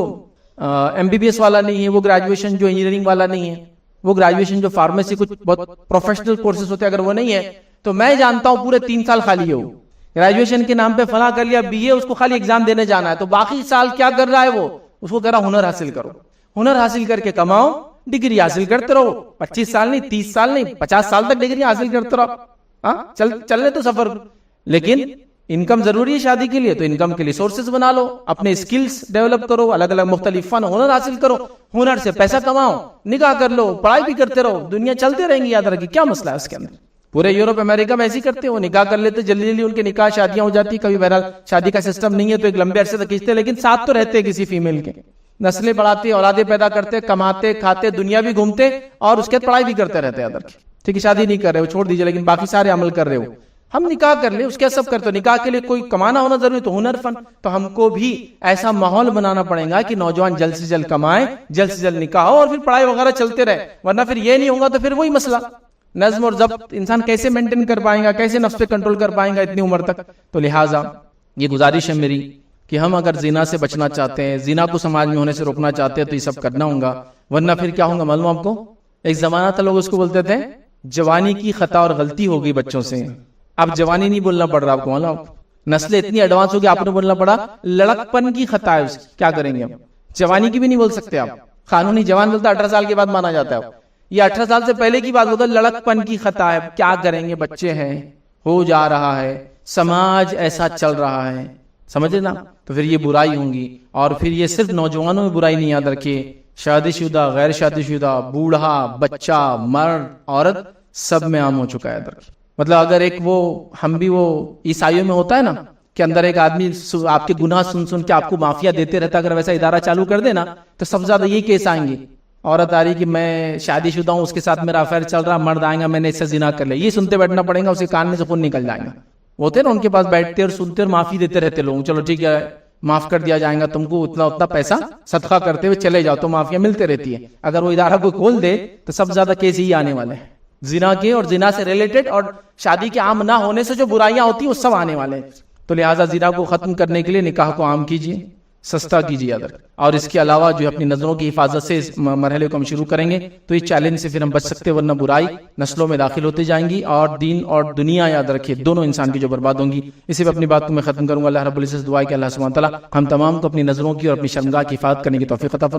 MBBS والا نہیں ہے، وہ گریجویشن جو انجینئرنگ والا نہیں ہے، وہ گریجویشن جو فارمیسی کچھ بہت پروفیشنل کورسز ہوتے ہیں، اگر وہ نہیں ہے تو میں جانتا ہوں پورے 3 سال خالی ہے وہ، گریجویشن کے نام پہ فلاں کر لیا BA، اس کو خالی ایگزام دینے جانا ہے، تو باقی سال کیا کر رہا ہے وہ، اس کو کہہ رہا ہنر حاصل کرو، ہنر حاصل کر کے کماؤ، ڈگری حاصل کرتے رہو، 25 سال نہیں، 30 سال نہیں، 50 سال تک ڈگری حاصل کرتے رہو، چلنے تو سفر، لیکن انکم ضروری ہے شادی کے لیے، تو انکم کے لیے سورسز بنا لو، اپنے سکلز ڈیولپ کرو، الگ الگ مختلف فن ہنر حاصل کرو، ہنر سے پیسہ کماؤ، نکاح کر لو، پڑھائی بھی کرتے رہو، دنیا چلتے رہیں گی، یاد رکھیے، کیا مسئلہ ہے اس کے اندر۔ پورے یورپ امریکہ میں ایسی کرتے ہیں، وہ نکاح کر لیتے جلدی جلدی، ان کے نکاح شادیاں ہو جاتی، کبھی بہرحال شادی کا سسٹم نہیں ہے تو ایک لمبے عرصے تک کھینچتے، لیکن ساتھ تو رہتے کسی فیمیل کے، نسلیں بڑھاتے، اولادیں پیدا کرتے، کماتے کھاتے، دنیا بھی گھومتے، اور اس کے پڑھائی بھی کرتے رہتے ہیں۔ ٹھیک ہے، شادی نہیں کر رہے ہو چھوڑ دیجئے، لیکن باقی سارے عمل کر رہے ہو، ہم نکاح کر لیں، اس کے سب کرتے ہو، نکاح کے لیے کوئی کمانا ہونا ضروری، تو ہنر فن، تو ہم کو بھی ایسا ماحول بنانا پڑے گا کہ نوجوان جلد سے جلد کمائیں، جلد سے جلد نکاح ہو، اور پھر پڑھائی وغیرہ چلتے رہے، ورنہ پھر یہ نہیں ہوگا تو پھر وہی مسئلہ، نظم اور ضبط انسان کیسے مینٹین کر پائیں گا، کیسے نفس پہ کنٹرول کر پائیں گا اتنی عمر تک۔ تو لہٰذا یہ گزارش ہے میری کہ ہم اگر زنا سے بچنا چاہتے ہیں، زنا کو سماج میں ہونے سے روکنا چاہتے ہیں، تو یہ سب کرنا ہوگا، ورنہ پھر کیا ہوگا معلوم آپ کو، ایک زمانہ تھا لوگ اس کو بولتے تھے جوانی کی خطا اور غلطی ہو گئی بچوں سے، اب جوانی نہیں بولنا پڑ رہا آپ کو، معلوم نسلیں اتنی ایڈوانس ہو گئی، آپ نے بولنا پڑا لڑکپن کی خطا ہے، کیا کریں گے ہم، جوانی کی بھی نہیں بول سکتے آپ. قانونی جوان بولتا 18 سال کے بعد مانا جاتا ہے. یہ 18 سال سے پہلے کی بات ہوتا ہے. لڑک پن کی خطا ہے, کیا کریں گے, بچے ہیں, ہو جا رہا ہے, سماج ایسا چل رہا ہے, سمجھے نا, تو پھر یہ برائی ہوں گی. اور پھر یہ صرف نوجوانوں میں برائی نہیں یاد رکھیے, شادی شدہ, غیر شادی شدہ, بوڑھا, بچہ, مرد, عورت, سب میں عام ہو چکا ہے. مطلب اگر ایک وہ ہم بھی وہ عیسائیوں میں ہوتا ہے نا کہ اندر ایک آدمی آپ کے گناہ سن سن کے آپ کو معافیا دیتے رہتا, اگر ویسا ادارہ چالو کر دے نا تو سب سے زیادہ یہی کیس آئیں گے. عورت آ رہی کہ میں شادی شدہ ہوں, اس کے ساتھ میرا افیئر چل رہا, مرد آئیں گا میں نے اس سے زنا کر لیا, یہ سنتے بیٹھنا پڑے گا, اس کے کان میں سے خون نکل جائیں گا. ہوتے نا ان کے پاس بیٹھتے اور سنتے اور معافی دیتے رہتے لوگ, چلو ٹھیک ہے معاف کر دیا جائے گا تم کو, اتنا پیسہ صدقہ کرتے ہوئے چلے جاؤ, تو معافیا ملتے رہتی ہے. اگر وہ ادارہ کو کھول دے تو سب زیادہ کیس ہی آنے والے ہیں زنا کے, اور زنا سے ریلیٹڈ اور شادی کے عام نہ ہونے سے جو برائیاں ہوتی ہیں وہ سب آنے والے ہیں. تو لہٰذا زنا کو ختم کرنے کے لیے نکاح کو عام کیجیے, سستا کیجیے ادر. اور اس کے علاوہ جو اپنی نظروں کی حفاظت سے اس مرحلے کو ہم شروع کریں گے تو اس چیلنج سے پھر ہم بچ سکتے, ورنہ برائی نسلوں میں داخل ہوتی جائیں گی, اور دین اور دنیا یاد رکھیے دونوں انسان کی جو برباد ہوں گی. اسی پہ اپنی بات کو میں ختم کروں گا. اللہ رب العزت دعا ہے کہ اللہ سبحانہ وتعالی ہم تمام کو اپنی نظروں کی اور اپنی شرمگاہ کی حفاظت کرنے کی توفیق عطا فرمائے.